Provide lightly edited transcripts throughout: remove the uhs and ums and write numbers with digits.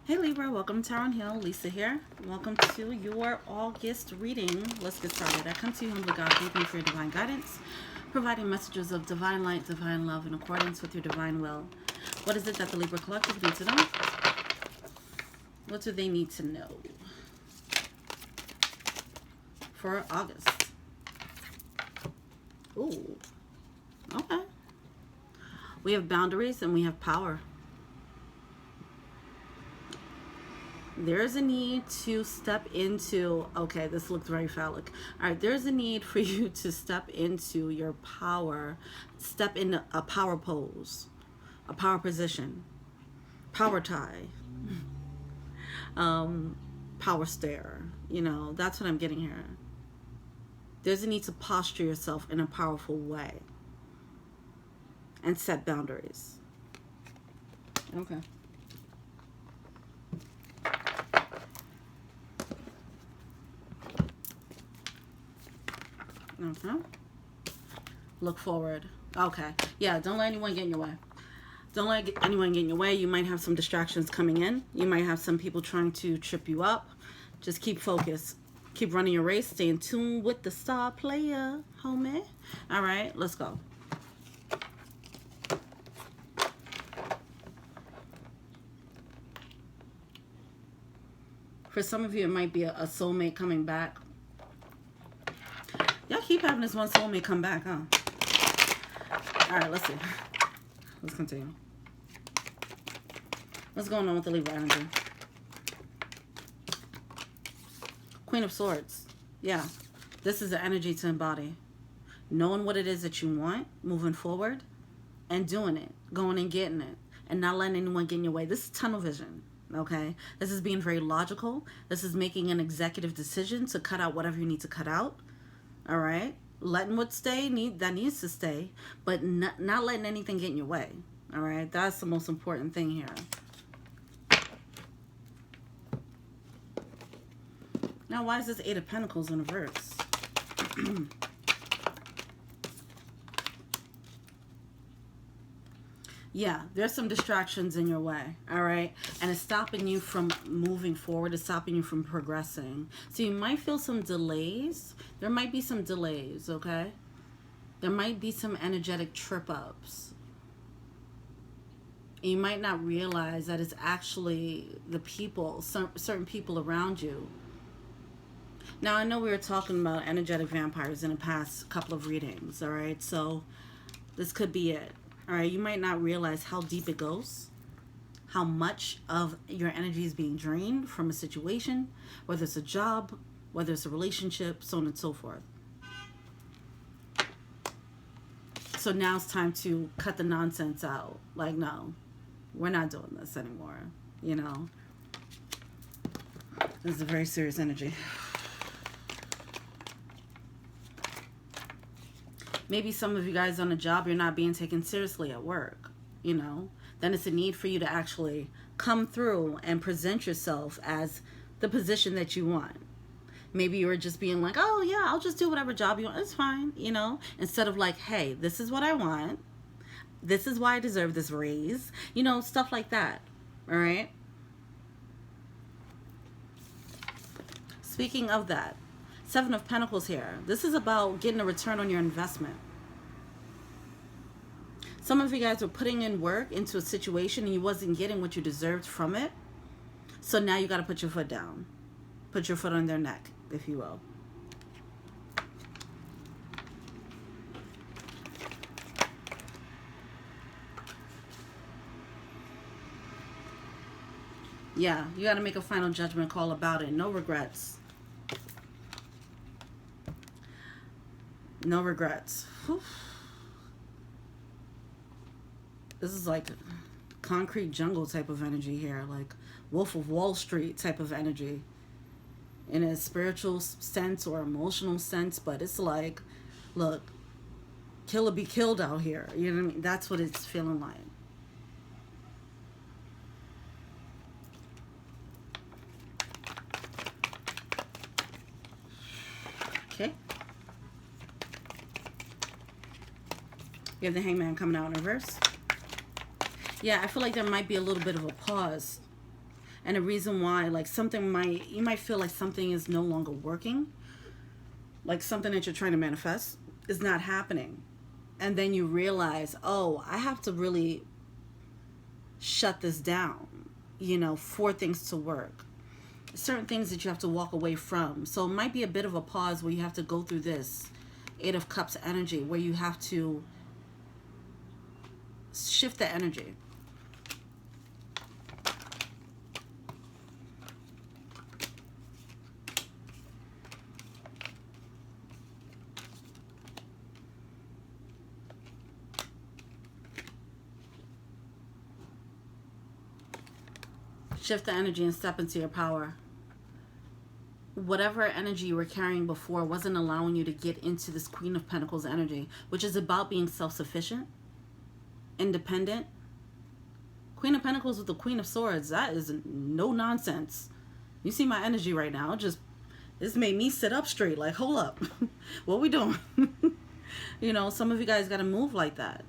Hey Libra, welcome to Tarot Hill. Lisa here. Welcome to your August reading. Let's get started. I come to you humbly, God, thanking you for your divine guidance, providing messages of divine light, divine love in accordance with your divine will. What is it that the Libra Collective needs to know? What do they need to know for August? Ooh, okay. We have boundaries and we have power. There's a need to step into, okay, this looked very phallic. All right, there's a need for you to step into your power, step into a power pose, a power position, power tie, power stare. You know, that's what I'm getting here. There's a need to posture yourself in a powerful way and set boundaries. Okay. Okay. Look forward. Okay. Yeah, don't let anyone get in your way. Don't let anyone get in your way. You might have some distractions coming in. You might have some people trying to trip you up. Just keep focused. Keep running your race. Stay in tune with the star player, homie. All right, let's go. For some of you, it might be a soulmate coming back. Y'all keep having this one soulmate come back, huh? All right, let's see. Let's continue. What's going on with the Libra energy? Queen of Swords. Yeah, this is the energy to embody. Knowing what it is that you want, moving forward, and doing it. Going and getting it. And not letting anyone get in your way. This is tunnel vision, okay? This is being very logical. This is making an executive decision to cut out whatever you need to cut out. All right, letting what that needs to stay, but not letting anything get in your way. All right, that's the most important thing here. Now, why is this Eight of Pentacles in reverse? Yeah, there's some distractions in your way, all right? And it's stopping you from moving forward. It's stopping you from progressing. So you might feel some delays. There might be some delays, okay? There might be some energetic trip-ups. You might not realize that it's actually the people, certain people around you. Now, I know we were talking about energetic vampires in the past couple of readings, all right? So this could be it. All right, you might not realize how deep it goes, how much of your energy is being drained from a situation, whether it's a job, whether it's a relationship, so on and so forth. So now it's time to cut the nonsense out. Like, no, we're not doing this anymore, you know. This is a very serious energy. Maybe some of you guys on a job, you're not being taken seriously at work, you know. Then it's a need for you to actually come through and present yourself as the position that you want. Maybe you're just being like, oh, yeah, I'll just do whatever job you want. It's fine, you know. Instead of like, hey, this is what I want. This is why I deserve this raise. You know, stuff like that, all right? Speaking of that, Seven of Pentacles here. This is about getting a return on your investment. Some of you guys were putting in work into a situation and you wasn't getting what you deserved from it. So now you got to put your foot down. Put your foot on their neck, if you will. Yeah, you got to make a final judgment call about it. No regrets. No regrets. Whew. This is like concrete jungle type of energy here, like Wolf of Wall Street type of energy in a spiritual sense or emotional sense, but it's like, look, kill or be killed out here. You know what I mean? That's what it's feeling like. Okay. You have the Hangman coming out in reverse. Yeah, I feel like there might be a little bit of a pause. And the reason why, like, you might feel like something is no longer working, like something that you're trying to manifest is not happening. And then you realize, oh, I have to really shut this down, you know, for things to work. Certain things that you have to walk away from. So it might be a bit of a pause where you have to go through this Eight of Cups energy, where you have to shift the energy. Shift the energy and step into your power. Whatever energy you were carrying before wasn't allowing you to get into this Queen of Pentacles energy, which is about being self-sufficient, independent. Queen of Pentacles with the Queen of Swords, that is no nonsense. You see my energy right now. This made me sit up straight, like, hold up. What we doing? You know, some of you guys got to move like that.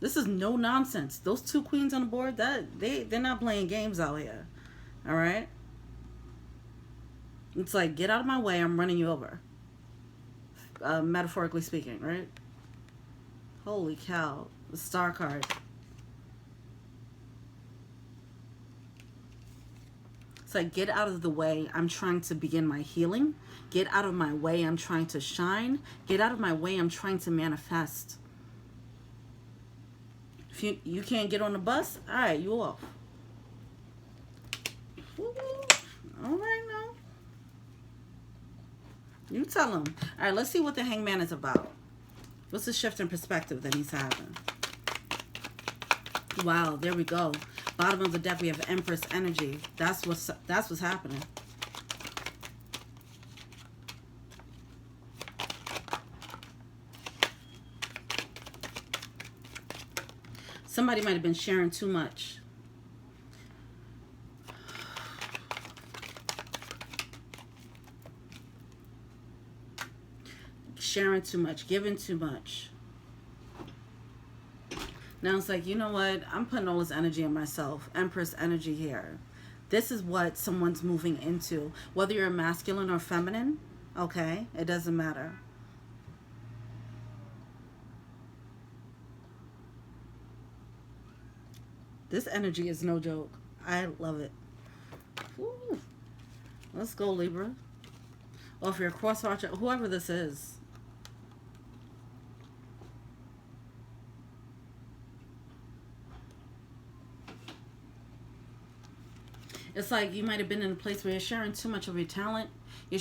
This is no nonsense. Those two queens on the board, they're not playing games out here. All right? It's like, get out of my way, I'm running you over. Metaphorically speaking, right? Holy cow. The Star card. It's like, get out of the way, I'm trying to begin my healing. Get out of my way, I'm trying to shine. Get out of my way, I'm trying to manifest. If you can't get on the bus, all right, you off. Ooh, all right now. You tell him. All right, let's see what the Hangman is about. What's the shift in perspective that he's having? Wow, there we go. Bottom of the deck, we have Empress energy. That's what's happening. Somebody might have been sharing too much. Sharing too much, giving too much. Now it's like, you know what? I'm putting all this energy in myself. Empress energy here. This is what someone's moving into. Whether you're masculine or feminine, okay? It doesn't matter. This energy is no joke. I love it. Woo. Let's go, Libra. Or if you're a cross archer, whoever this is. It's like you might have been in a place where you're sharing too much of your talent. You're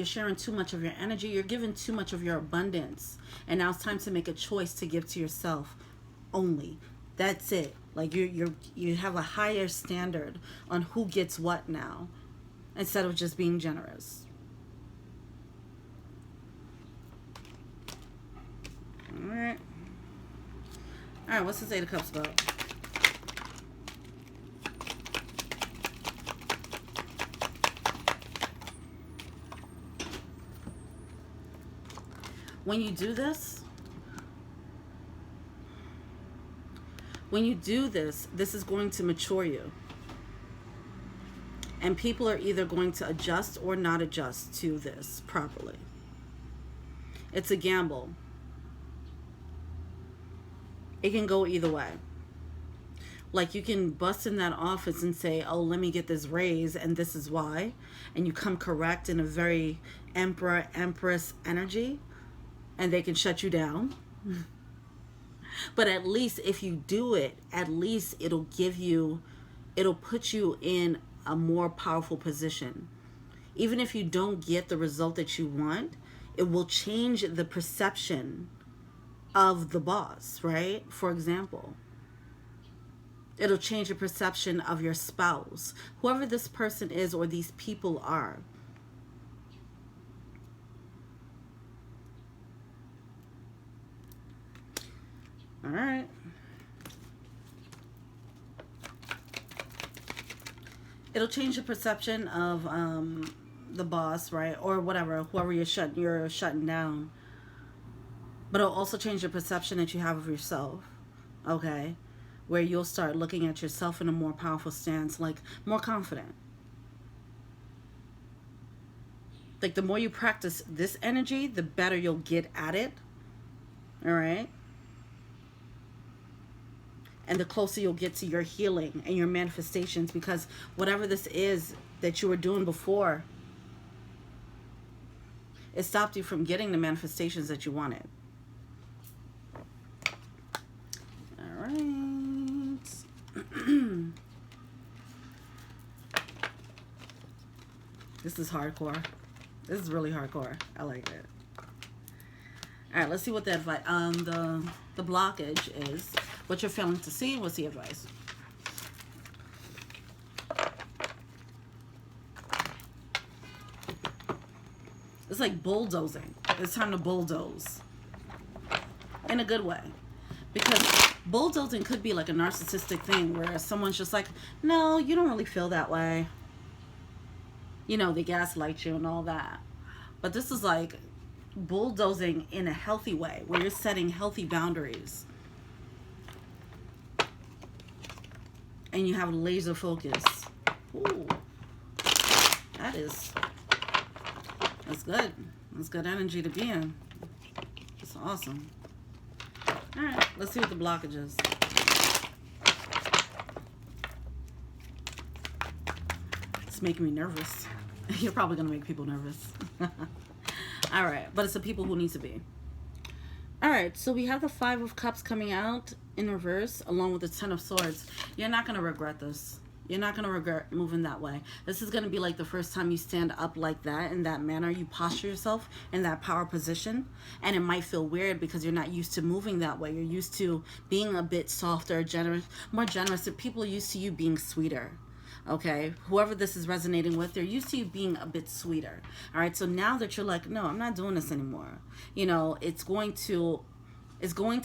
sharing too much of your energy. You're giving too much of your abundance. And now it's time to make a choice to give to yourself only. That's it. Like you have a higher standard on who gets what now, instead of just being generous. All right. All right. What's this Eight of Cups about? When you do this, this is going to mature you. And people are either going to adjust or not adjust to this properly. It's a gamble. It can go either way. Like, you can bust in that office and say, oh, let me get this raise and this is why. And you come correct in a very emperor, empress energy. And they can shut you down. But at least if you do it, at least it'll put you in a more powerful position. Even if you don't get the result that you want, it will change the perception of the boss, right? For example, it'll change the perception of your spouse, whoever this person is or these people are. All right. It'll change the perception of the boss, right? Or whatever, whoever you're shutting down. But it'll also change the perception that you have of yourself. Okay? where you'll start looking at yourself in a more powerful stance, like more confident. Like the more you practice this energy, the better you'll get at it. All right? And the closer you'll get to your healing and your manifestations, because whatever this is that you were doing before, it stopped you from getting the manifestations that you wanted. All right. This is hardcore. This is really hardcore. I like it. All right, let's see what the advice, the blockage is. What you're failing to see. What's the advice? It's like bulldozing. It's time to bulldoze. In a good way. Because bulldozing could be like a narcissistic thing where someone's just like, no, you don't really feel that way. You know, they gaslight you and all that. But this is like bulldozing in a healthy way where you're setting healthy boundaries. And you have laser focus. Ooh. That's good. That's good energy to be in. It's awesome. All right, let's see what the blockage is. It's making me nervous. You're probably going to make people nervous. All right, but it's the people who need to be. All right, so we have the 5 of Cups coming out in reverse along with the 10 of Swords. You're not going to regret this. You're not going to regret moving that way. This is going to be like the first time you stand up like that, in that manner. You posture yourself in that power position. And it might feel weird because you're not used to moving that way. You're used to being a bit softer, generous, more generous. People are used to you being sweeter. Okay, whoever this is resonating with, they're used to you being a bit sweeter. All right, so now that you're like, no, I'm not doing this anymore. You know, it's going to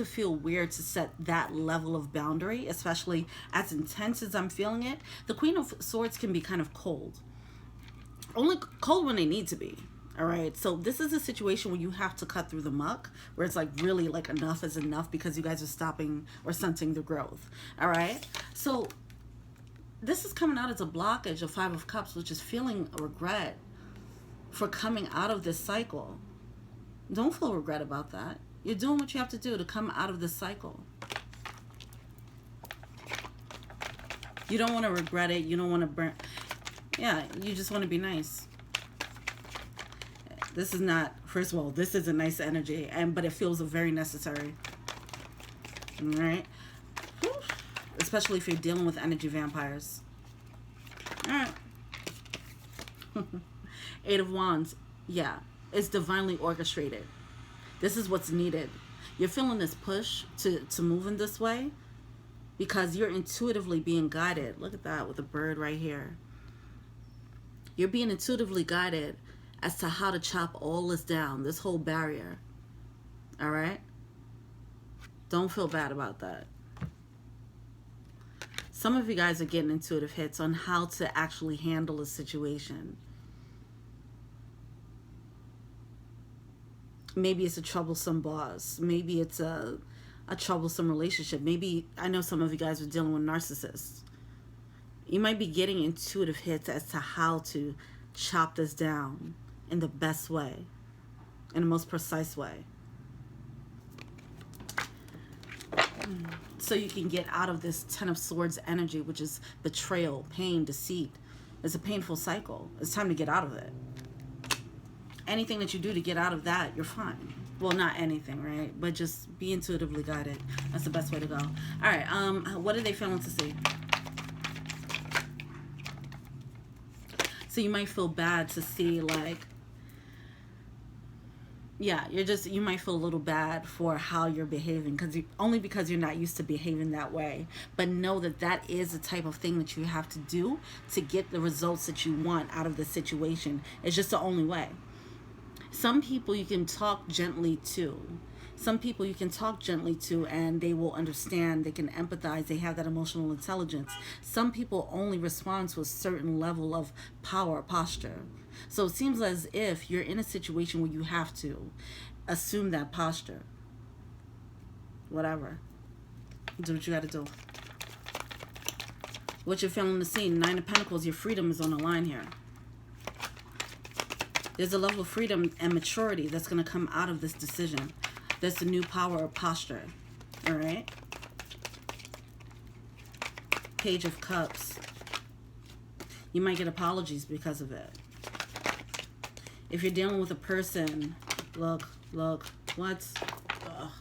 feel weird to set that level of boundary, especially as intense as I'm feeling it. The Queen of Swords can be kind of cold. Only cold when they need to be. All right, so this is a situation where you have to cut through the muck, where it's like really like enough is enough because you guys are stopping or stunting the growth. All right, so this is coming out as a blockage of 5 of Cups, which is feeling a regret for coming out of this cycle. Don't feel regret about that. You're doing what you have to do to come out of this cycle. You don't want to regret it. You don't want to burn. Yeah, you just want to be nice. This is not, first of all, this is a nice energy, but it feels very necessary. All right? Especially if you're dealing with energy vampires. All right. 8 of Wands. Yeah, it's divinely orchestrated. This is what's needed. You're feeling this push to move in this way because you're intuitively being guided. Look at that with the bird right here. You're being intuitively guided as to how to chop all this down, this whole barrier. All right? Don't feel bad about that. Some of you guys are getting intuitive hits on how to actually handle a situation. Maybe it's a troublesome boss. Maybe it's a troublesome relationship. Maybe, I know some of you guys are dealing with narcissists. You might be getting intuitive hits as to how to chop this down in the best way, in the most precise way. So you can get out of this 10 of Swords energy, which is betrayal, pain, deceit. It's a painful cycle. It's time to get out of it. Anything that you do to get out of that, you're fine. Well, not anything, right? But just be intuitively guided. That's the best way to go. All right, what are they failing to see? So you might feel bad to see, like, yeah, you might feel a little bad for how you're behaving only because you're not used to behaving that way. But know that that is the type of thing that you have to do to get the results that you want out of the situation. It's just the only way. Some people you can talk gently to. Some people you can talk gently to and they will understand, they can empathize, they have that emotional intelligence. Some people only respond to a certain level of power posture. So it seems as if you're in a situation where you have to assume that posture. Whatever. Do what you got to do. What you're feeling to see, 9 of Pentacles, your freedom is on the line here. There's a level of freedom and maturity that's going to come out of this decision. There's a new power or posture. All right? Page of Cups. You might get apologies because of it. If you're dealing with a person, look, what? Ugh.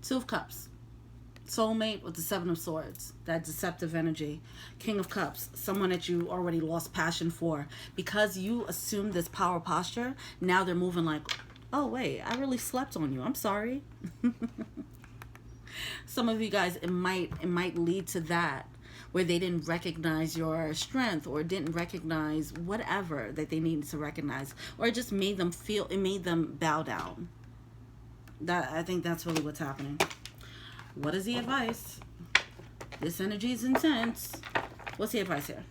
2 of Cups. Soulmate with the 7 of Swords. That deceptive energy. King of Cups. Someone that you already lost passion for. Because you assumed this power posture, now they're moving like, oh, wait, I really slept on you. I'm sorry. Some of you guys, it might lead to that, where they didn't recognize your strength or didn't recognize whatever that they needed to recognize, or it just made them feel, it made them bow down. I think that's really what's happening. What is the advice? This energy is intense. What's the advice here?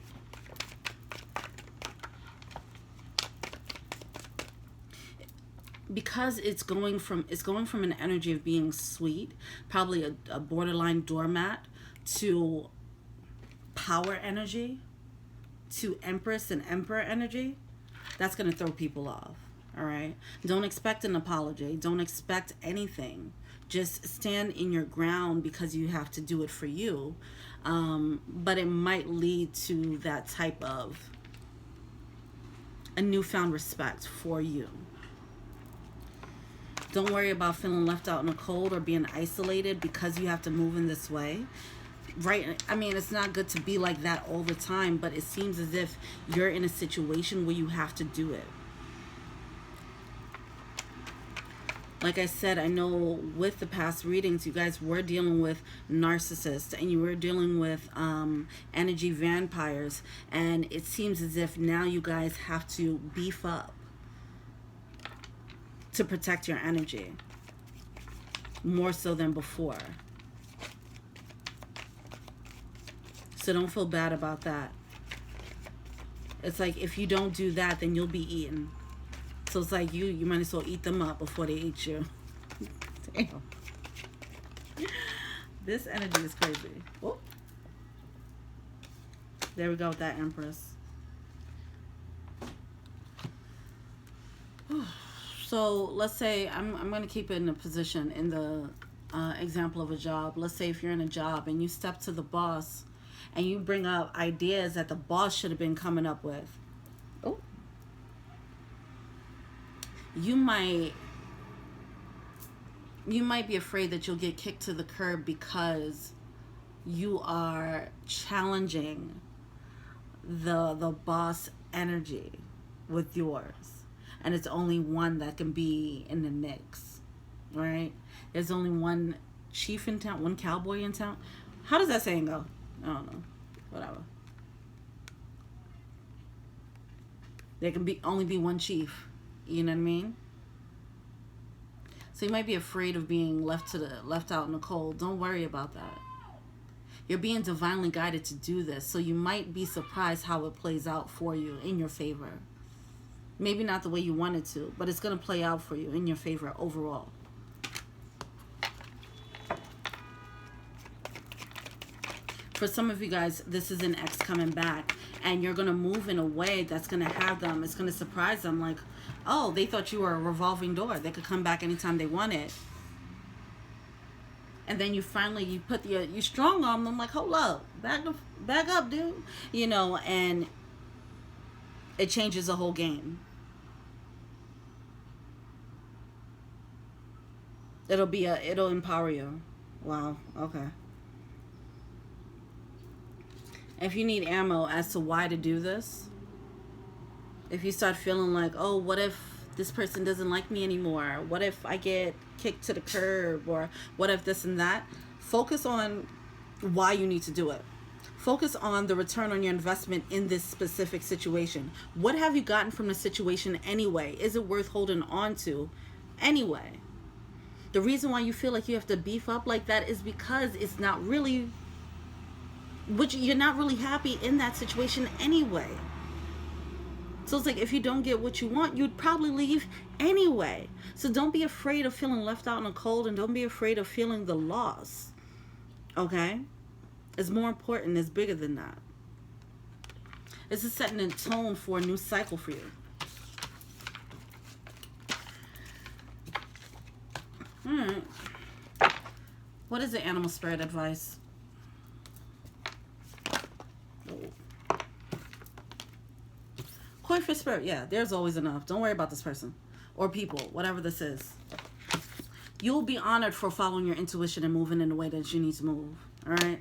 Because it's going from an energy of being sweet, probably a borderline doormat, to power energy, to Empress and Emperor energy. That's going to throw people off. All right? Don't expect an apology. Don't expect anything. Just stand in your ground because you have to do it for you. But it might lead to that type of a newfound respect for you. Don't worry about feeling left out in the cold or being isolated because you have to move in this way. Right? I mean, it's not good to be like that all the time, but it seems as if you're in a situation where you have to do it. Like I said, I know with the past readings, you guys were dealing with narcissists and you were dealing with energy vampires. And it seems as if now you guys have to beef up to protect your energy more so than before. So don't feel bad about that. It's like if you don't do that, then you'll be eaten. So it's like you might as well eat them up before they eat you. Damn. This energy is crazy. Oh. There we go with that Empress. So let's say I'm going to keep it in a position in the example of a job. Let's say if you're in a job and you step to the boss and you bring up ideas that the boss should have been coming up with. Oh. You might be afraid that you'll get kicked to the curb because you are challenging the boss energy with yours. And it's only one that can be in the mix, right? There's only one chief in town, one cowboy in town. How does that saying go? I don't know. Whatever. There can only be one chief. You know what I mean? So you might be afraid of being left out in the cold. Don't worry about that. You're being divinely guided to do this. So you might be surprised how it plays out for you in your favor. Maybe not the way you wanted to, but it's going to play out for you in your favor overall. For some of you guys, this is an ex coming back, and you're going to move in a way that's going to have them, it's going to surprise them, like, oh, they thought you were a revolving door. They could come back anytime they wanted. And then you put you strong arm them, like, hold up, back up, dude. You know, and it changes the whole game. It'll empower you. Wow, okay. If you need ammo as to why to do this, if you start feeling like, oh, what if this person doesn't like me anymore? What if I get kicked to the curb? Or what if this and that? Focus on why you need to do it. Focus on the return on your investment in this specific situation. What have you gotten from the situation anyway? Is it worth holding on to anyway? The reason why you feel like you have to beef up like that is because it's not really, you're not really happy in that situation anyway. So it's like if you don't get what you want, you'd probably leave anyway. So don't be afraid of feeling left out in the cold, and don't be afraid of feeling the loss. Okay? It's more important. It's bigger than that. This is setting a tone for a new cycle for you. Alright. What is the animal spirit advice? Coin for spirit. Yeah, there's always enough. Don't worry about this person. Or people. Whatever this is. You'll be honored for following your intuition and moving in the way that you need to move. Alright?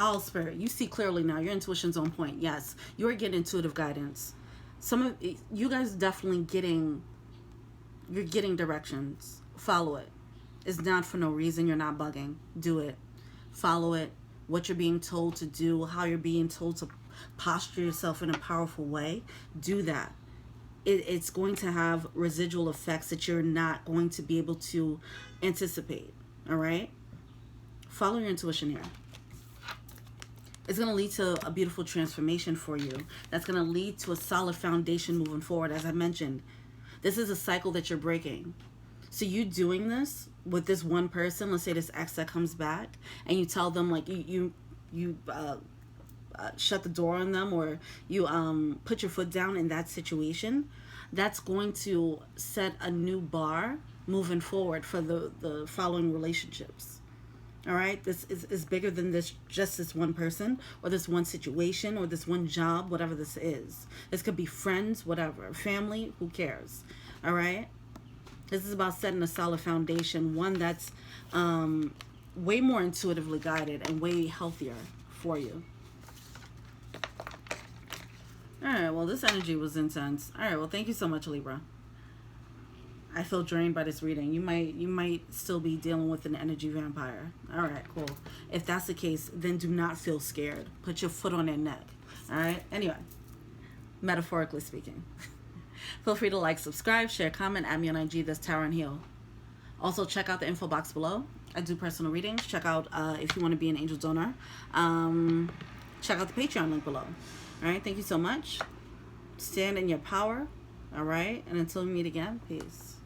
Owl spirit, you see clearly now. Your intuition's on point. Yes, you're getting intuitive guidance. Some of you guys definitely you're getting directions. Follow it. It's not for no reason. You're not bugging. Do it. Follow it. What you're being told to do, how you're being told to posture yourself in a powerful way. Do that. It's going to have residual effects that you're not going to be able to anticipate. All right? Follow your intuition here. It's going to lead to a beautiful transformation for you. That's going to lead to a solid foundation moving forward. As I mentioned, this is a cycle that you're breaking. So you doing this with this one person, let's say this ex that comes back, and you tell them, like, you shut the door on them, or you put your foot down in that situation, that's going to set a new bar moving forward for the following relationships. All right, this is bigger than just this one person, or this one situation, or this one job, whatever this is. This could be friends, whatever, family, who cares? All right, this is about setting a solid foundation, one that's way more intuitively guided and way healthier for you. All right, well, this energy was intense. All right, well, thank you so much, Libra. I feel drained by this reading. You might still be dealing with an energy vampire. All right, cool. If that's the case, then do not feel scared. Put your foot on their neck. All right? Anyway, metaphorically speaking. Feel free to like, subscribe, share, comment, add me on IG. That's Tower and Heal. Also, check out the info box below. I do personal readings. Check out if you want to be an angel donor. Check out the Patreon link below. All right? Thank you so much. Stand in your power. All right? And until we meet again, peace.